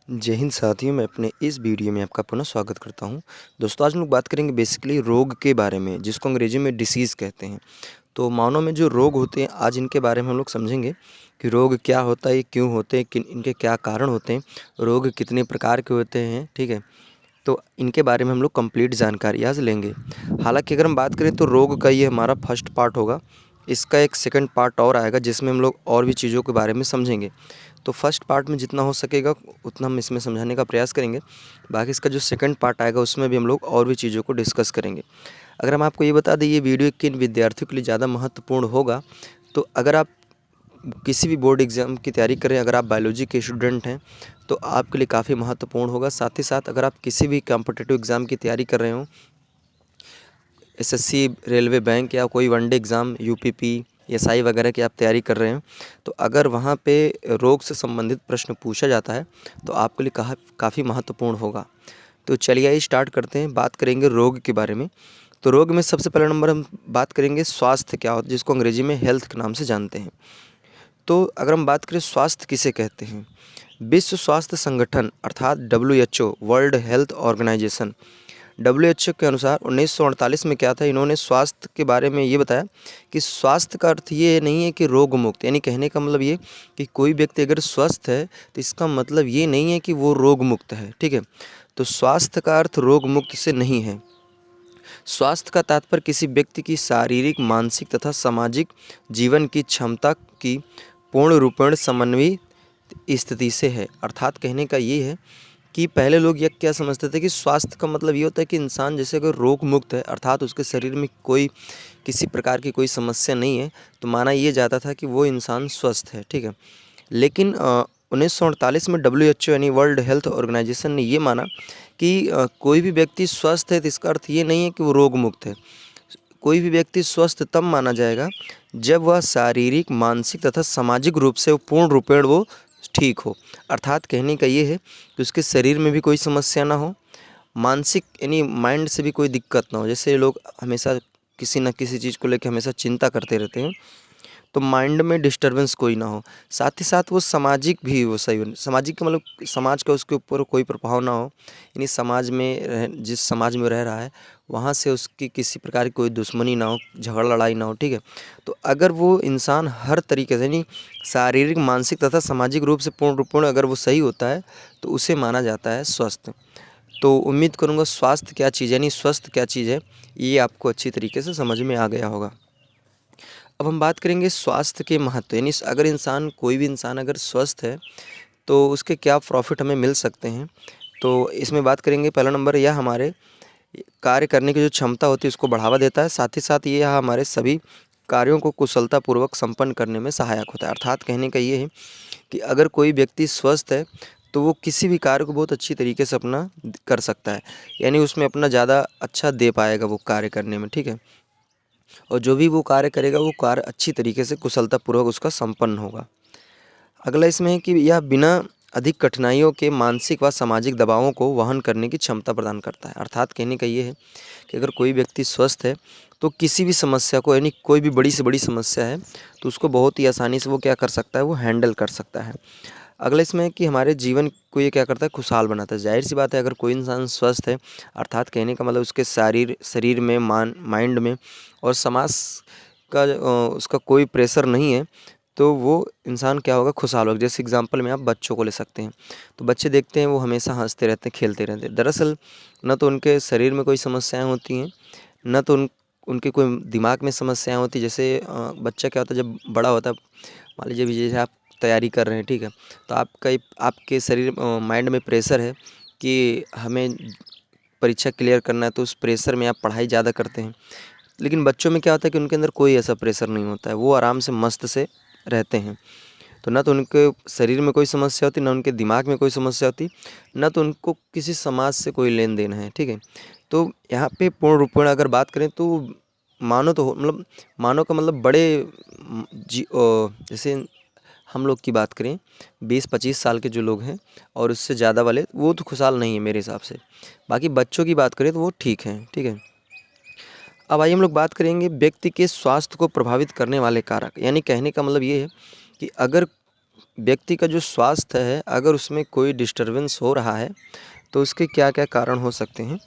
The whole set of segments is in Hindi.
जय हिंद साथियों, मैं अपने इस वीडियो में आपका पुनः स्वागत करता हूं। दोस्तों, आज हम लोग बात करेंगे बेसिकली रोग के बारे में, जिसको अंग्रेजी में डिसीज़ कहते हैं। तो मानव में जो रोग होते हैं, आज इनके बारे में हम लोग समझेंगे कि रोग क्या होता है, क्यों होते हैं, किन इनके क्या कारण होते हैं, रोग कितने प्रकार के होते हैं, ठीक है। तो इनके बारे में हम लोग कंप्लीट जानकारी आज लेंगे। हालांकि अगर हम बात करें तो रोग का ये हमारा फर्स्ट पार्ट होगा। इसका एक सेकंड पार्ट और आएगा जिसमें हम लोग और भी चीज़ों के बारे में समझेंगे। तो फर्स्ट पार्ट में जितना हो सकेगा उतना हम इसमें समझाने का प्रयास करेंगे। बाकी इसका जो सेकंड पार्ट आएगा उसमें भी हम लोग और भी चीज़ों को डिस्कस करेंगे। अगर हम आपको ये बता दें ये वीडियो किन विद्यार्थियों के लिए ज़्यादा महत्वपूर्ण होगा, तो अगर आप किसी भी बोर्ड एग्ज़ाम की तैयारी करें, अगर आप बायोलॉजी के स्टूडेंट हैं तो आपके लिए काफ़ी महत्वपूर्ण होगा। साथ ही साथ अगर आप किसी भी कॉम्पिटिटिव एग्ज़ाम की तैयारी कर रहे हो, एसएससी, रेलवे, बैंक या कोई वनडे एग्ज़ाम, यूपीपी, एसआई वगैरह की आप तैयारी कर रहे हैं, तो अगर वहाँ पे रोग से संबंधित प्रश्न पूछा जाता है तो आपके लिए काफ़ी महत्वपूर्ण होगा। तो चलिए आइए स्टार्ट करते हैं, बात करेंगे रोग के बारे में। तो रोग में सबसे पहला नंबर हम बात करेंगे स्वास्थ्य क्या होता है, जिसको अंग्रेजी में हेल्थ के नाम से जानते हैं। तो अगर हम बात करें स्वास्थ्य किसे कहते हैं, विश्व स्वास्थ्य संगठन अर्थात WHO, world health organization, WHO के अनुसार 1948 में क्या था, इन्होंने स्वास्थ्य के बारे में ये बताया कि स्वास्थ्य का अर्थ ये नहीं है कि रोग मुक्त, यानी कहने का मतलब ये कि कोई व्यक्ति अगर स्वस्थ है तो इसका मतलब ये नहीं है कि वो रोग मुक्त है, ठीक है। तो स्वास्थ्य का अर्थ रोग मुक्त से नहीं है। स्वास्थ्य का तात्पर्य किसी व्यक्ति की शारीरिक, मानसिक तथा सामाजिक जीवन की क्षमता की पूर्ण रूपेण समन्वित स्थिति से है। अर्थात कहने का ये है कि पहले लोग ये क्या समझते थे कि स्वास्थ्य का मतलब ये होता है कि इंसान जैसे अगर रोग मुक्त है, अर्थात उसके शरीर में कोई किसी प्रकार की कोई समस्या नहीं है, तो माना ये जाता था कि वो इंसान स्वस्थ है, ठीक है। लेकिन 1948 में WHO यानी वर्ल्ड हेल्थ ऑर्गेनाइजेशन ने ये माना कि कोई भी व्यक्ति स्वस्थ है तो इसका अर्थ ये नहीं है कि वो रोग मुक्त है। कोई भी व्यक्ति स्वस्थ तब माना जाएगा जब वह शारीरिक, मानसिक तथा सामाजिक रूप से वो पूर्ण रूपेण वो ठीक हो। अर्थात कहने का ये है कि उसके शरीर में भी कोई समस्या ना हो, मानसिक यानी माइंड से भी कोई दिक्कत ना हो। जैसे लोग हमेशा किसी न किसी चीज़ को लेकर हमेशा चिंता करते रहते हैं, तो माइंड में डिस्टर्बेंस कोई ना हो। साथ ही साथ वो सामाजिक भी वो सही हो, सामाजिक का मतलब समाज का उसके ऊपर कोई प्रभाव ना हो, यानी समाज में जिस समाज में रह रहा है वहाँ से उसकी किसी प्रकार की कोई दुश्मनी ना हो, झगड़ा लड़ाई ना हो, ठीक है। तो अगर वो इंसान हर तरीके से यानी शारीरिक, मानसिक तथा सामाजिक रूप से पूर्ण रूपेण अगर वो सही होता है तो उसे माना जाता है स्वस्थ। तो उम्मीद करूँगा स्वास्थ्य क्या चीज़ है, यानी स्वस्थ क्या चीज़ है, ये आपको अच्छी तरीके से समझ में आ गया होगा। अब हम बात करेंगे स्वास्थ्य के महत्व, यानी अगर इंसान कोई भी इंसान अगर स्वस्थ है तो उसके क्या प्रॉफिट हमें मिल सकते हैं। तो इसमें बात करेंगे, पहला नंबर यह हमारे कार्य करने की जो क्षमता होती है उसको बढ़ावा देता है। साथ ही साथ ये हमारे सभी कार्यों को कुशलतापूर्वक संपन्न करने में सहायक होता है। अर्थात कहने का ये है कि अगर कोई व्यक्ति स्वस्थ है तो वो किसी भी कार्य को बहुत अच्छी तरीके से अपना कर सकता है, यानी उसमें अपना ज़्यादा अच्छा दे पाएगा वो कार्य करने में, ठीक है। और जो भी वो कार्य करेगा वो कार्य अच्छी तरीके से कुशलतापूर्वक उसका संपन्न होगा। अगला इसमें है कि यह बिना अधिक कठिनाइयों के मानसिक व सामाजिक दबावों को वहन करने की क्षमता प्रदान करता है। अर्थात कहने का ये है कि अगर कोई व्यक्ति स्वस्थ है तो किसी भी समस्या को, यानी कोई भी बड़ी से बड़ी समस्या है तो उसको बहुत ही आसानी से वो क्या कर सकता है, वो हैंडल कर सकता है। अगला इसमें है कि हमारे जीवन को ये क्या करता है, खुशहाल बनाता है। जाहिर सी बात है अगर कोई इंसान स्वस्थ है, अर्थात कहने का मतलब उसके शरीर में, माइंड में और समाज का उसका कोई प्रेशर नहीं है, तो वो इंसान क्या होगा, खुशहाल होगा। जैसे एग्जांपल में आप बच्चों को ले सकते हैं, तो बच्चे देखते हैं वो हमेशा हंसते रहते हैं, खेलते रहते हैं। दरअसल न तो उनके शरीर में कोई समस्याएं होती हैं, न तो उनके कोई दिमाग में समस्याएं होती। जैसे बच्चा क्या होता है जब बड़ा होता है, मान लीजिए भी जैसे आप तैयारी कर रहे हैं, ठीक है, तो आपके शरीर माइंड में प्रेशर है कि हमें परीक्षा क्लियर करना है, तो उस प्रेशर में आप पढ़ाई ज़्यादा करते हैं। लेकिन बच्चों में क्या होता है कि उनके अंदर कोई ऐसा प्रेशर नहीं होता है, वो आराम से मस्त से रहते हैं। तो ना तो उनके शरीर में कोई समस्या होती, ना उनके दिमाग में कोई समस्या होती, ना तो उनको किसी समाज से कोई लेन देन है, ठीक है। तो यहाँ पे पूर्ण रूपेण अगर बात करें तो मानो तो मतलब मानो का मतलब बड़े जैसे हम लोग की बात करें 20-25 साल के जो लोग हैं और उससे ज़्यादा वाले, वो तो खुशहाल नहीं है मेरे हिसाब से। बाकी बच्चों की बात करें तो वो ठीक हैं, ठीक है। अब आइए हम लोग बात करेंगे व्यक्ति के स्वास्थ्य को प्रभावित करने वाले कारक, यानी कहने का मतलब ये है कि अगर व्यक्ति का जो स्वास्थ्य है अगर उसमें कोई डिस्टर्बेंस हो रहा है तो उसके क्या क्या कारण हो सकते हैं।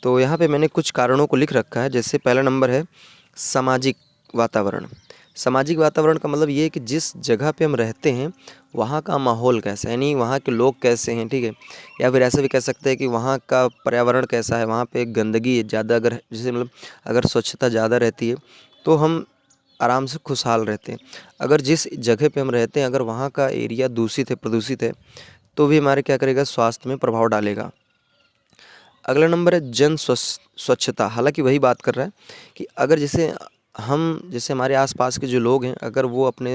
तो यहाँ पे मैंने कुछ कारणों को लिख रखा है। जैसे पहला नंबर है सामाजिक वातावरण। सामाजिक वातावरण का मतलब ये है कि जिस जगह पे हम रहते हैं वहाँ का माहौल कैसा है, यानी वहाँ के लोग कैसे हैं, ठीक है। या फिर ऐसा भी कह सकते हैं कि वहाँ का पर्यावरण कैसा है, वहाँ पे गंदगी ज़्यादा अगर जैसे मतलब अगर स्वच्छता ज़्यादा रहती है तो हम आराम से खुशहाल रहते हैं। अगर जिस जगह पे हम रहते हैं अगर वहाँ का एरिया दूषित है, प्रदूषित है, तो भी हमारे क्या करेगा, स्वास्थ्य में प्रभाव डालेगा। अगला नंबर है स्वच्छता। हालांकि वही बात कर रहा है कि अगर जैसे हमारे आसपास के जो लोग हैं अगर वो अपने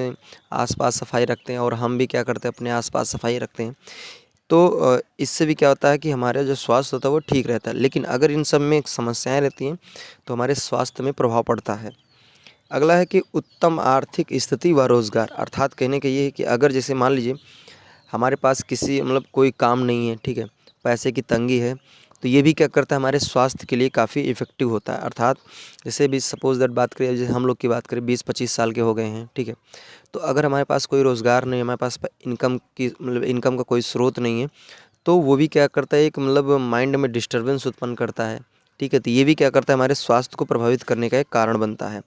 आसपास सफाई रखते हैं और हम भी क्या करते हैं अपने आसपास सफाई रखते हैं, तो इससे भी क्या होता है कि हमारा जो स्वास्थ्य होता है वो ठीक रहता है। लेकिन अगर इन सब में समस्याएं रहती हैं तो हमारे स्वास्थ्य में प्रभाव पड़ता है। अगला है कि उत्तम आर्थिक स्थिति व रोज़गार। अर्थात कहने का ये है कि अगर जैसे मान लीजिए हमारे पास किसी मतलब कोई काम नहीं है, ठीक है, पैसे की तंगी है, तो ये भी क्या करता है हमारे स्वास्थ्य के लिए काफ़ी इफ़ेक्टिव होता है। अर्थात जैसे भी सपोज़ दैट बात करें, जैसे हम लोग की बात करें 20-25 साल के हो गए हैं, ठीक है, तो अगर हमारे पास कोई रोज़गार नहीं है, हमारे पास इनकम का कोई स्रोत नहीं है, तो वो भी क्या करता है एक मतलब माइंड में डिस्टर्बेंस उत्पन्न करता है, ठीक है। तो ये भी क्या करता है हमारे स्वास्थ्य को प्रभावित करने का एक कारण बनता है।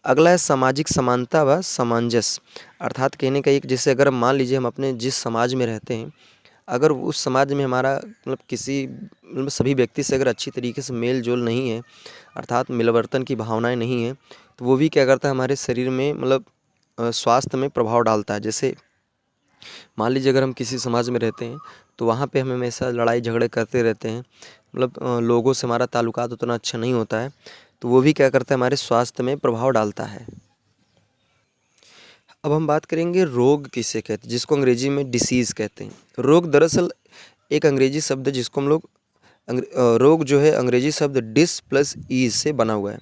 अगला है सामाजिक समानता व सामंजस्य। अर्थात कहने का एक जैसे अगर मान लीजिए हम अपने जिस समाज में रहते हैं अगर उस समाज में हमारा मतलब किसी मतलब सभी व्यक्ति से अगर अच्छी तरीके से मेल जोल नहीं है, अर्थात मिलवर्तन की भावनाएं नहीं है, तो वो भी क्या करता है हमारे शरीर में मतलब स्वास्थ्य में प्रभाव डालता है। जैसे मान लीजिए अगर हम किसी समाज में रहते हैं तो वहाँ पे हम हमेशा लड़ाई झगड़े करते रहते हैं, मतलब लोगों से हमारा ताल्लुकात उतना अच्छा नहीं होता है, तो वो भी क्या करता है हमारे स्वास्थ्य में प्रभाव डालता है। अब हम बात करेंगे रोग किसे कहते हैं, जिसको अंग्रेजी में डिसीज़ कहते हैं। रोग दरअसल एक अंग्रेजी शब्द है जिसको हम लोग रोग जो है अंग्रेजी शब्द डिस प्लस ईज से बना हुआ है।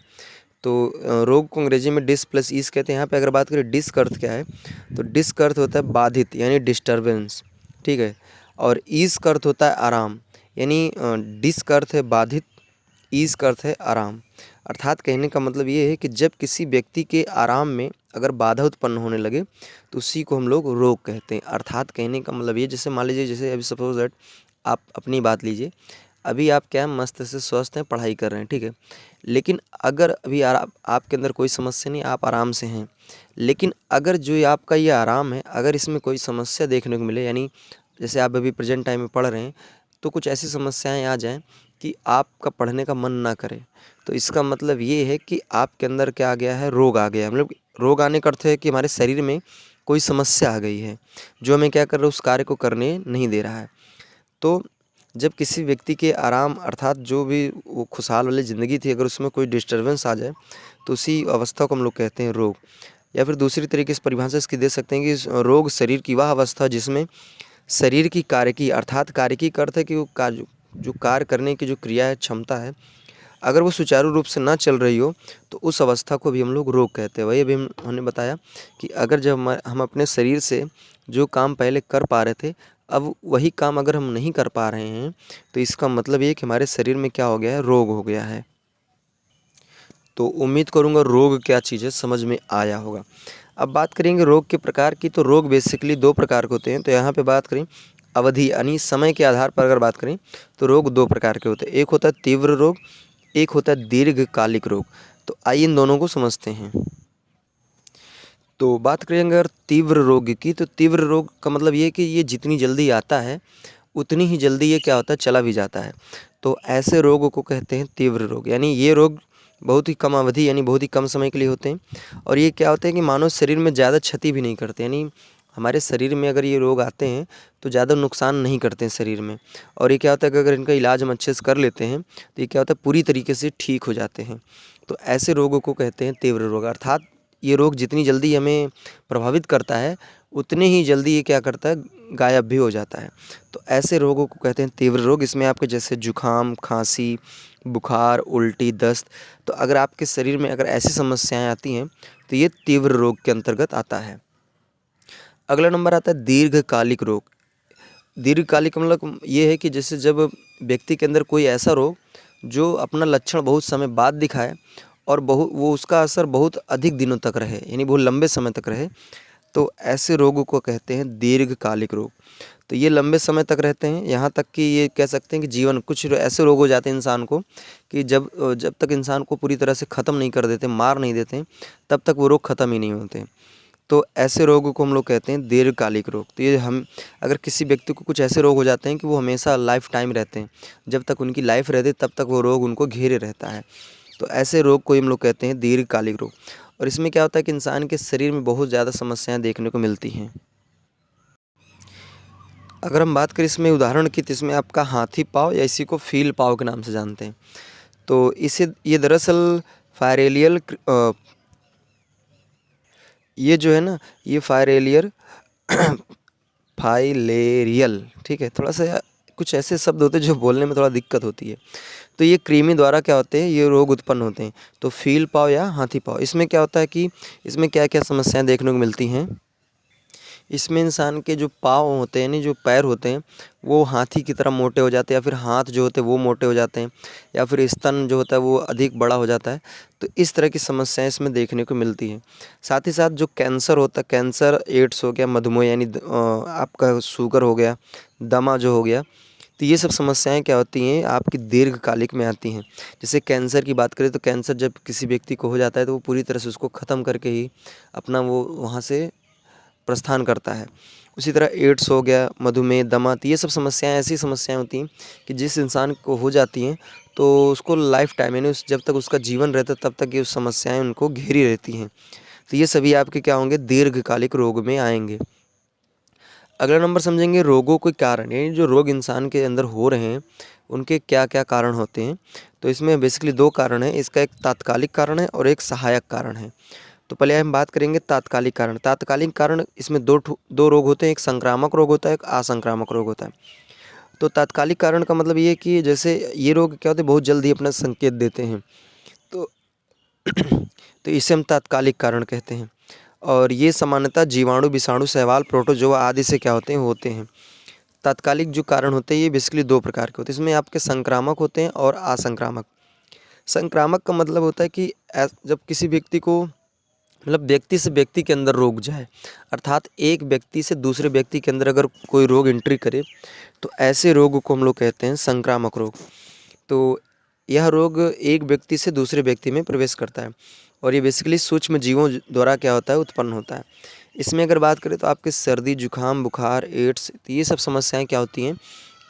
तो रोग को अंग्रेजी में डिस प्लस ईज कहते हैं। यहाँ पे अगर बात करें डिस का अर्थ क्या है, तो डिस का अर्थ होता है बाधित यानी डिस्टर्बेंस, ठीक है, और ईज का अर्थ होता है आराम, यानी डिस का अर्थ है बाधित, ईज का अर्थ है आराम। अर्थात कहने का मतलब ये है कि जब किसी व्यक्ति के आराम में अगर बाधा उत्पन्न होने लगे तो उसी को हम लोग रोग कहते हैं। अर्थात कहने का मतलब ये जैसे मान लीजिए जैसे अभी सपोज दैट आप अपनी बात लीजिए, अभी आप क्या है मस्त से स्वस्थ हैं, पढ़ाई कर रहे हैं, ठीक है, लेकिन अगर अभी आपके अंदर कोई समस्या नहीं, आप आराम से हैं, लेकिन अगर जो ये आपका ये आराम है अगर इसमें कोई समस्या देखने को मिले, यानी जैसे आप अभी प्रेजेंट टाइम में पढ़ रहे हैं तो कुछ ऐसी समस्याएं आ जाएं कि आपका पढ़ने का मन ना करे, तो इसका मतलब ये है कि आपके अंदर क्या आ गया है, रोग आ गया है। मतलब रोग आने का अर्थ है कि हमारे शरीर में कोई समस्या आ गई है जो हमें क्या कर रहा है उस कार्य को करने नहीं दे रहा है। तो जब किसी व्यक्ति के आराम अर्थात जो भी वो खुशहाल वाली ज़िंदगी थी अगर उसमें कोई डिस्टर्बेंस आ जाए तो उसी अवस्था को हम लोग कहते हैं रोग। या फिर दूसरी तरीके से परिभाषा इसकी दे सकते हैं कि रोग शरीर की वह अवस्था जिसमें शरीर की कार्यकी अर्थात कार्यकी का अर्थ है कि वो जो कार्य करने की जो क्रिया है, क्षमता है, अगर वो सुचारू रूप से ना चल रही हो तो उस अवस्था को भी हम लोग रोग कहते हैं। वही अभी हमने बताया कि अगर जब हम अपने शरीर से जो काम पहले कर पा रहे थे अब वही काम अगर हम नहीं कर पा रहे हैं तो इसका मतलब ये कि हमारे शरीर में क्या हो गया है, रोग हो गया है। तो उम्मीद करूँगा रोग क्या चीज़ है समझ में आया होगा। अब बात करेंगे रोग के प्रकार की, तो रोग बेसिकली दो प्रकार के होते हैं। तो यहाँ पे बात करें अवधि यानी समय के आधार पर अगर बात करें तो रोग दो प्रकार के होते हैं, एक होता है तीव्र रोग, एक होता है दीर्घकालिक रोग। तो आइए इन दोनों को समझते हैं। तो बात करेंगे अगर तीव्र रोग की, तो तीव्र रोग का मतलब ये है कि ये जितनी जल्दी आता है उतनी ही जल्दी ये क्या होता है, चला भी जाता है। तो ऐसे रोगों को कहते हैं तीव्र रोग, यानी ये रोग बहुत ही कम अवधि यानी बहुत ही कम समय के लिए होते हैं और ये क्या होता है कि मानव शरीर में ज़्यादा क्षति भी नहीं करते, यानी हमारे शरीर में अगर ये रोग आते हैं तो ज़्यादा नुकसान नहीं करते हैं शरीर में। और ये क्या होता है कि अगर इनका इलाज हम अच्छे से कर लेते हैं तो ये क्या होता है पूरी तरीके से ठीक हो जाते हैं। तो ऐसे रोगों को कहते हैं तीव्र रोग। अर्थात ये रोग जितनी जल्दी हमें प्रभावित करता है उतने ही जल्दी ये क्या करता है, गायब भी हो जाता है। तो ऐसे रोगों को कहते हैं तीव्र रोग। इसमें आपके जैसे जुखाम, खांसी, बुखार, उल्टी, दस्त, तो अगर आपके शरीर में अगर ऐसी समस्याएं आती हैं तो ये तीव्र रोग के अंतर्गत आता है। अगला नंबर आता है दीर्घकालिक रोग। दीर्घकालिक मतलब ये है कि जैसे जब व्यक्ति के अंदर कोई ऐसा रोग जो अपना लक्षण बहुत समय बाद दिखाए और वो उसका असर बहुत अधिक दिनों तक रहे, यानी बहुत लंबे समय तक रहे, तो ऐसे रोगों को कहते हैं दीर्घकालिक रोग। तो ये लंबे समय तक रहते हैं, यहाँ तक कि ये कह सकते हैं कि जीवन कुछ ऐसे रोग हो जाते हैं इंसान को कि जब तक इंसान को पूरी तरह से ख़त्म नहीं कर देते, मार नहीं देते, तब तक वो रोग ख़त्म ही नहीं होते। तो ऐसे रोगों को हम लोग कहते हैं दीर्घकालिक रोग। तो ये हम अगर किसी व्यक्ति को कुछ ऐसे रोग हो जाते हैं कि वो हमेशा लाइफ टाइम रहते हैं, जब तक उनकी लाइफ रहती है तब तक वो रोग उनको घेरे रहता है। तो ऐसे रोग को हम लोग कहते हैं दीर्घकालिक रोग। और इसमें क्या होता है कि इंसान के शरीर में बहुत ज़्यादा समस्याएं देखने को मिलती हैं। अगर हम बात करें इसमें उदाहरण की, तो इसमें आपका हाथी पाँव या इसी को फील पाँव के नाम से जानते हैं। तो इसे ये दरअसल फायरेलियल ये जो है ना, ये फायरेलियर फाइलेरियल, ठीक है, थोड़ा सा कुछ ऐसे शब्द होते हैं जो बोलने में थोड़ा दिक्कत होती है। तो ये कृमि द्वारा क्या होते हैं, ये रोग उत्पन्न होते हैं। तो फील पाँव या हाथी पाँव, इसमें क्या होता है कि इसमें क्या क्या समस्याएं देखने को मिलती हैं। इसमें इंसान के जो पाँव होते हैं, यानी जो पैर होते हैं, वो हाथी की तरह मोटे हो जाते हैं, या फिर हाथ जो होते हैं वो मोटे हो जाते हैं, या फिर स्तन जो होता है वो अधिक बड़ा हो जाता है। तो इस तरह की समस्याएं इसमें देखने को मिलती हैं। साथ ही साथ जो कैंसर होता है, कैंसर, एड्स हो गया, मधुमेह यानी आपका शुगर हो गया, दमा जो हो गया, तो ये सब समस्याएं क्या होती हैं, आपकी दीर्घकालिक में आती हैं। जैसे कैंसर की बात करें तो कैंसर जब किसी व्यक्ति को हो जाता है तो वो पूरी तरह से उसको ख़त्म करके ही अपना वो वहाँ से प्रस्थान करता है। उसी तरह एड्स हो गया, मधुमेह, दमा, तो ये सब समस्याएं ऐसी समस्याएं होती हैं कि जिस इंसान को हो जाती हैं तो उसको लाइफ टाइम, यानी जब तक उसका जीवन रहता है तब तक ये समस्याएं उनको घेरी रहती हैं। तो ये सभी आपके क्या होंगे, दीर्घकालिक रोग में आएंगे। अगला नंबर समझेंगे रोगों के कारण, यानी जो रोग इंसान के अंदर हो रहे हैं उनके क्या क्या कारण होते हैं। तो इसमें बेसिकली दो कारण हैं, इसका एक तात्कालिक कारण है और एक सहायक कारण है। तो पहले हम बात करेंगे तात्कालिक कारण। तात्कालिक कारण इसमें दो रोग होते हैं, एक संक्रामक रोग होता है, एक असंक्रामक रोग होता है। तो तात्कालिक कारण का मतलब ये है कि जैसे ये रोग क्या होते हैं, बहुत जल्दी अपना संकेत देते हैं, तो तो इसे हम तात्कालिक कारण कहते हैं। और ये सामान्यतः जीवाणु, विषाणु, शैवाल, प्रोटोजोआ आदि से क्या होते हैं। तात्कालिक जो कारण होते हैं ये बेसिकली दो प्रकार के होते हैं, इसमें आपके संक्रामक होते हैं और असंक्रामक। संक्रामक का मतलब होता है कि जब किसी व्यक्ति को, मतलब व्यक्ति से व्यक्ति के अंदर रोग जाए, अर्थात एक व्यक्ति से दूसरे व्यक्ति के अंदर अगर कोई रोग एंट्री करे, तो ऐसे रोग को हम लोग कहते हैं संक्रामक रोग। तो यह रोग एक व्यक्ति से दूसरे व्यक्ति में प्रवेश करता है और ये बेसिकली सूक्ष्म जीवों द्वारा क्या होता है, उत्पन्न होता है। इसमें अगर बात करें तो आपके सर्दी, जुकाम, बुखार, एड्स, तो ये सब समस्याएं क्या होती हैं,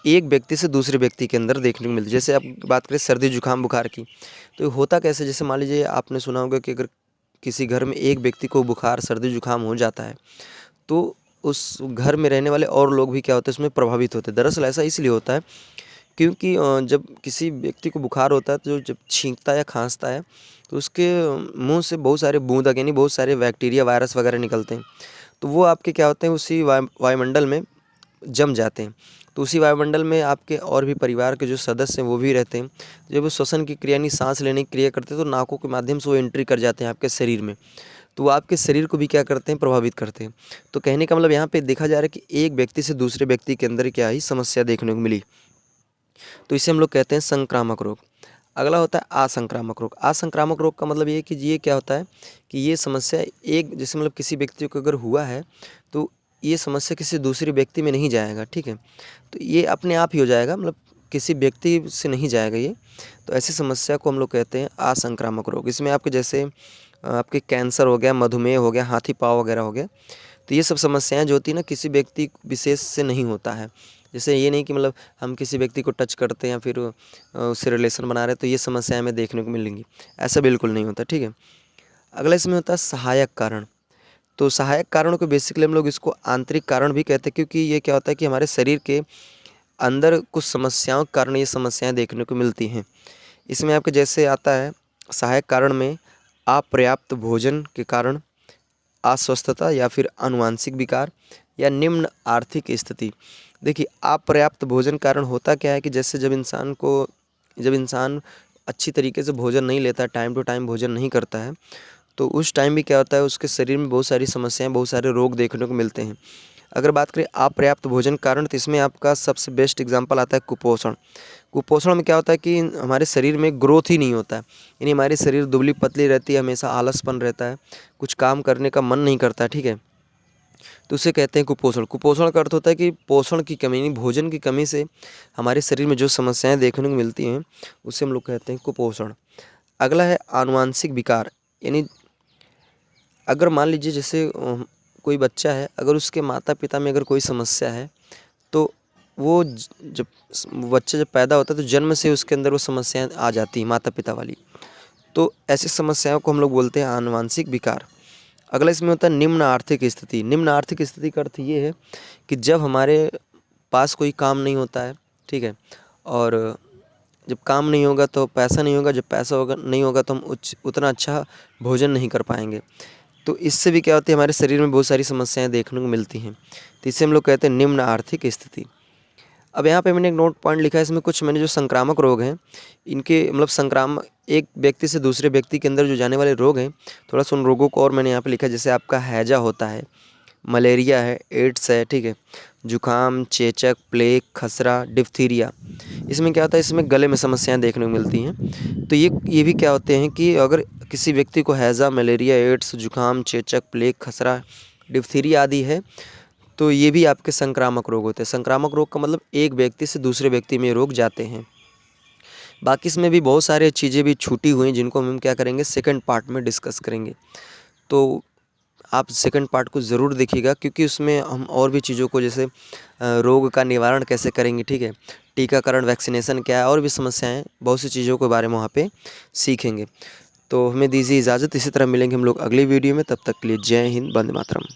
एक व्यक्ति से दूसरे व्यक्ति के अंदर देखने को मिलती है। जैसे आप बात करें सर्दी, जुकाम, बुखार की, तो होता कैसे, जैसे मान लीजिए आपने सुना होगा कि अगर किसी घर में एक व्यक्ति को बुखार, सर्दी, जुकाम हो जाता है तो उस घर में रहने वाले और लोग भी क्या होते हैं, उसमें प्रभावित होते हैं। दरअसल ऐसा इसलिए होता है क्योंकि जब किसी व्यक्ति को बुखार होता है तो जब छींकता है या खांसता है तो उसके मुंह से बहुत सारे बूंदक, यानी बहुत सारे बैक्टीरिया, वायरस वगैरह निकलते हैं। तो वो आपके क्या होते हैं, उसी वायुमंडल में जम जाते हैं। तो उसी वायुमंडल में आपके और भी परिवार के जो सदस्य हैं वो भी रहते हैं। जब वो श्वसन की क्रिया, यानी सांस लेने की क्रिया करते हैं, तो नाकों के माध्यम से वो एंट्री कर जाते हैं आपके शरीर में। तो वो आपके शरीर को भी क्या करते हैं, प्रभावित करते हैं। तो कहने का मतलब यहाँ पे देखा जा रहा है कि एक व्यक्ति से दूसरे व्यक्ति के अंदर क्या ही समस्या देखने को मिली, तो इसे हम लोग कहते हैं संक्रामक रोग। अगला होता है असंक्रामक रोग। असंक्रामक रोग का मतलब ये है कि ये क्या होता है कि ये समस्या एक, जैसे मतलब किसी व्यक्ति को अगर हुआ है तो ये समस्या किसी दूसरे व्यक्ति में नहीं जाएगा, ठीक है, तो ये अपने आप ही हो जाएगा, मतलब किसी व्यक्ति से नहीं जाएगा ये। तो ऐसी समस्या को हम लोग कहते हैं असंक्रामक रोग। इसमें आपके जैसे आपके कैंसर हो गया, मधुमेह हो गया, हाथी पाँव वगैरह हो गया, तो ये सब समस्याएं जो होती है ना, किसी व्यक्ति विशेष से नहीं होता है। जैसे ये नहीं कि मतलब हम किसी व्यक्ति को टच करते हैं या फिर उससे रिलेशन बना रहे हैं तो ये समस्याएं हमें देखने को मिलेंगी, ऐसा बिल्कुल नहीं होता, ठीक है। अगला इसमें होता है सहायक कारण। तो सहायक कारणों को बेसिकली हम लोग इसको आंतरिक कारण भी कहते हैं, क्योंकि ये क्या होता है कि हमारे शरीर के अंदर कुछ समस्याओं के कारण ये समस्याएं देखने को मिलती हैं। इसमें आपके जैसे आता है सहायक कारण में अपर्याप्त भोजन के कारण, अस्वस्थता या फिर आनुवांशिक विकार या निम्न आर्थिक स्थिति। देखिए अपर्याप्त भोजन कारण होता क्या है कि जैसे जब इंसान अच्छी तरीके से भोजन नहीं लेता, टाइम टू टाइम भोजन नहीं करता है, तो उस टाइम भी क्या होता है, उसके शरीर में बहुत सारी समस्याएं, बहुत सारे रोग देखने को मिलते हैं। अगर बात करें अपर्याप्त भोजन कारण, तो इसमें आपका सबसे बेस्ट एग्जांपल आता है कुपोषण। कुपोषण में क्या होता है कि हमारे शरीर में ग्रोथ ही नहीं होता है, यानी हमारी शरीर दुबली पतली रहती है, हमेशा आलसपन रहता है, कुछ काम करने का मन नहीं करता है, ठीक है। तो उसे कहते हैं कुपोषण। कुपोषण का अर्थ होता है कि पोषण की कमी, यानी भोजन की कमी से हमारे शरीर में जो समस्याएं देखने को मिलती हैं उसे हम लोग कहते हैं कुपोषण। अगला है आनुवांशिक विकार, यानी अगर मान लीजिए जैसे कोई बच्चा है, अगर उसके माता पिता में अगर कोई समस्या है तो वो जब बच्चा जब पैदा होता है तो जन्म से उसके अंदर वो समस्याएं आ जाती हैं माता पिता वाली। तो ऐसी समस्याओं को हम लोग बोलते हैं आनुवांशिक विकार। अगला इसमें होता है निम्न आर्थिक स्थिति। निम्न आर्थिक स्थिति का अर्थ ये है कि जब हमारे पास कोई काम नहीं होता है, ठीक है, और जब काम नहीं होगा तो पैसा नहीं होगा, जब पैसा होगा नहीं होगा तो हम उतना अच्छा भोजन नहीं कर पाएंगे। तो इससे भी क्या होती है, हमारे शरीर में बहुत सारी समस्याएं देखने को मिलती हैं। तो इसे हम लोग कहते हैं निम्न आर्थिक स्थिति। अब यहाँ पे मैंने एक नोट पॉइंट लिखा है, इसमें कुछ मैंने जो संक्रामक रोग हैं इनके मतलब संक्रामक एक व्यक्ति से दूसरे व्यक्ति के अंदर जो जाने वाले रोग हैं, थोड़ा सा उन रोगों को और मैंने यहाँ पे लिखा है। जैसे आपका हैजा होता है, मलेरिया है, एड्स है, ठीक है, जुकाम, चेचक, प्लेग, खसरा, डिप्थीरिया। इसमें क्या होता है, इसमें गले में समस्याएं देखने को मिलती हैं। तो ये भी क्या होते हैं कि अगर किसी व्यक्ति को हैजा, मलेरिया, एड्स, जुकाम, चेचक, प्लेग, खसरा, डिप्थीरिया आदि है तो ये भी आपके संक्रामक रोग होते हैं। संक्रामक रोग का मतलब एक व्यक्ति से दूसरे व्यक्ति में रोग जाते हैं। बाकी इसमें भी बहुत सारे चीज़ें भी छूटी हुई हैं जिनको हम क्या करेंगे, सेकंड पार्ट में डिस्कस करेंगे। तो आप सेकंड पार्ट को ज़रूर देखिएगा, क्योंकि उसमें हम और भी चीज़ों को, जैसे रोग का निवारण कैसे करेंगे, ठीक है, टीकाकरण, वैक्सीनेशन क्या है, और भी समस्याएं, बहुत सी चीज़ों के बारे में वहाँ पे सीखेंगे। तो हमें दीजिए इजाज़त, इसी तरह मिलेंगे हम लोग अगली वीडियो में। तब तक के लिए जय हिंद, वंदे मातरम।